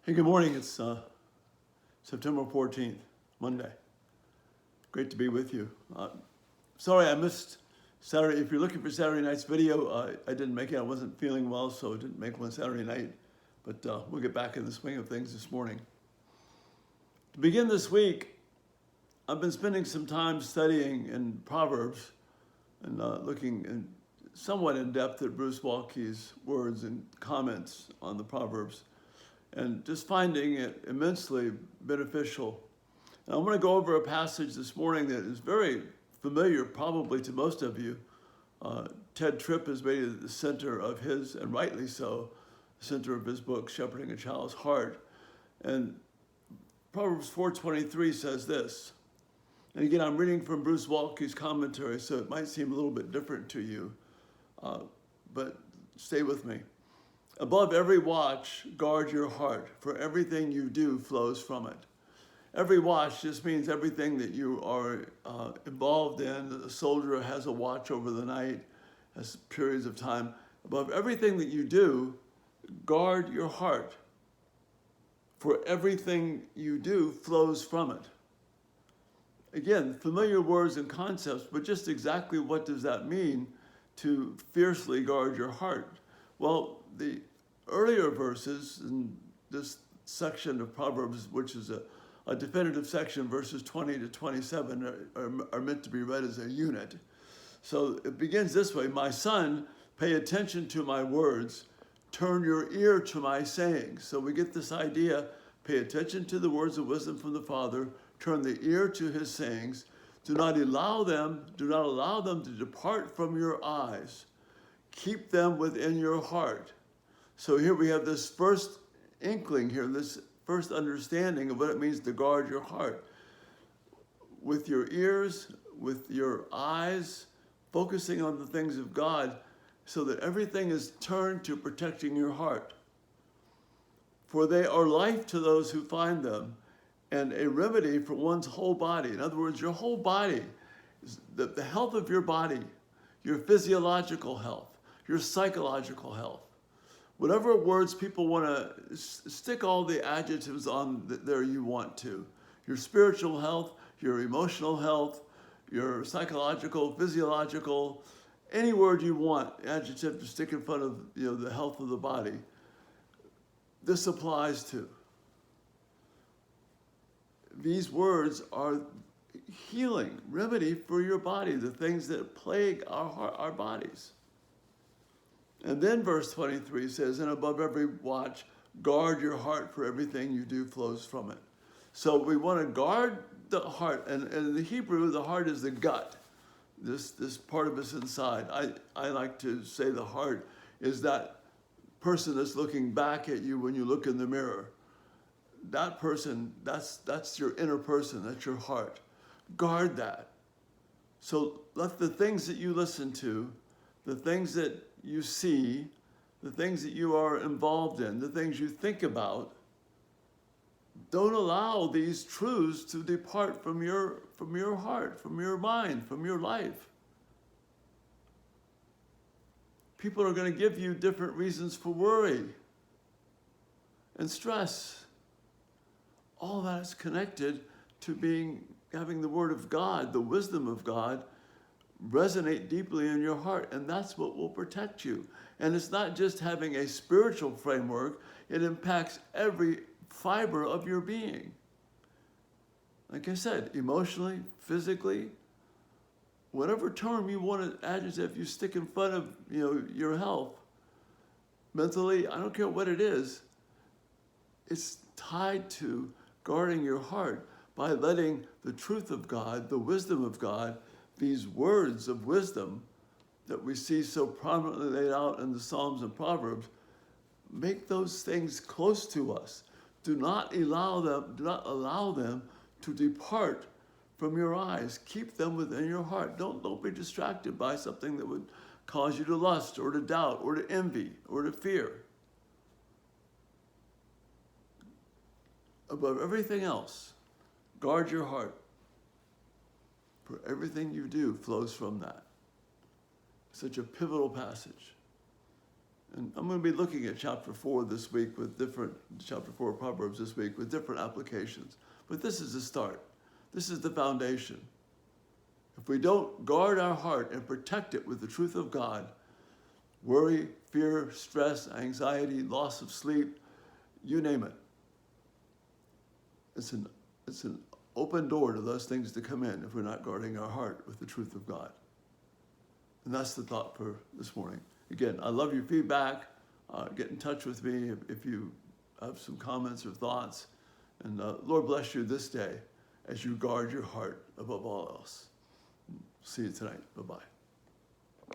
Hey, good morning. It's September 14th, Monday. Great to be with you. Sorry I missed Saturday. If you're looking for Saturday night's video, I didn't make it. I wasn't feeling well, so I didn't make one Saturday night. But we'll get back in the swing of things this morning. To begin this week, I've been spending some time studying in Proverbs and looking somewhat in depth at Bruce Waltke's words and comments on the Proverbs, and just finding it immensely beneficial. And I want to go over a passage this morning that is very familiar probably to most of you. Ted Tripp has made it the center of his, and rightly so, the center of his book, Shepherding a Child's Heart. And Proverbs 4:23 says this. And again, I'm reading from Bruce Waltke's commentary, so it might seem a little bit different to you, but stay with me. Above every watch, guard your heart, for everything you do flows from it. Every watch just means everything that you are involved in. The soldier has a watch over the night, has periods of time. Above everything that you do, guard your heart, for everything you do flows from it. Again, familiar words and concepts, but just exactly what does that mean to fiercely guard your heart? Well, the earlier verses in this section of Proverbs, which is a definitive section, verses 20 to 27, are meant to be read as a unit. So it begins this way: My son, pay attention to my words, turn your ear to my sayings. So we get this idea: pay attention to the words of wisdom from the Father, turn the ear to his sayings. Do not allow them to depart from your eyes. Keep them within your heart. So here we have this first inkling here, this first understanding of what it means to guard your heart. With your ears, with your eyes, focusing on the things of God, so that everything is turned to protecting your heart. For they are life to those who find them, and a remedy for one's whole body. In other words, your whole body, the health of your body, your physiological health, your psychological health. Whatever words people want to stick all the adjectives on there you want to. Your spiritual health, your emotional health, your psychological, physiological, any word you want, adjective to stick in front of the health of the body. This applies to. These words are healing, remedy for your body, the things that plague our bodies. And then verse 23 says, and above every watch, guard your heart, for everything you do flows from it. So we want to guard the heart. And in the Hebrew, the heart is the gut, this part of us inside. I like to say the heart is that person that's looking back at you when you look in the mirror. That person, that's your inner person, that's your heart. Guard that. So let the things that you listen to, the things that you see, the things that you are involved in, the things you think about, don't allow these truths to depart from your heart, from your mind, from your life. People are going to give you different reasons for worry and stress. All that is connected to having the Word of God, the wisdom of God, resonate deeply in your heart, and that's what will protect you. And it's not just having a spiritual framework, it impacts every fiber of your being. Like I said, emotionally, physically, whatever term you want to adjective you stick in front of your health, mentally, I don't care what it is, it's tied to guarding your heart by letting the truth of God, the wisdom of God, these words of wisdom that we see so prominently laid out in the Psalms and Proverbs, make those things close to us. Do not allow them to depart from your eyes. Keep them within your heart. Don't be distracted by something that would cause you to lust or to doubt or to envy or to fear. Above everything else, guard your heart, for everything you do flows from that. Such a pivotal passage. And I'm going to be looking at chapter 4 this week chapter 4 of Proverbs this week with different applications. But this is the start. This is the foundation. If we don't guard our heart and protect it with the truth of God, worry, fear, stress, anxiety, loss of sleep, you name it. It's an open door to those things to come in if we're not guarding our heart with the truth of God. And that's the thought for this morning. Again, I love your feedback. Get in touch with me if you have some comments or thoughts. And Lord bless you this day as you guard your heart above all else. See you tonight. Bye-bye.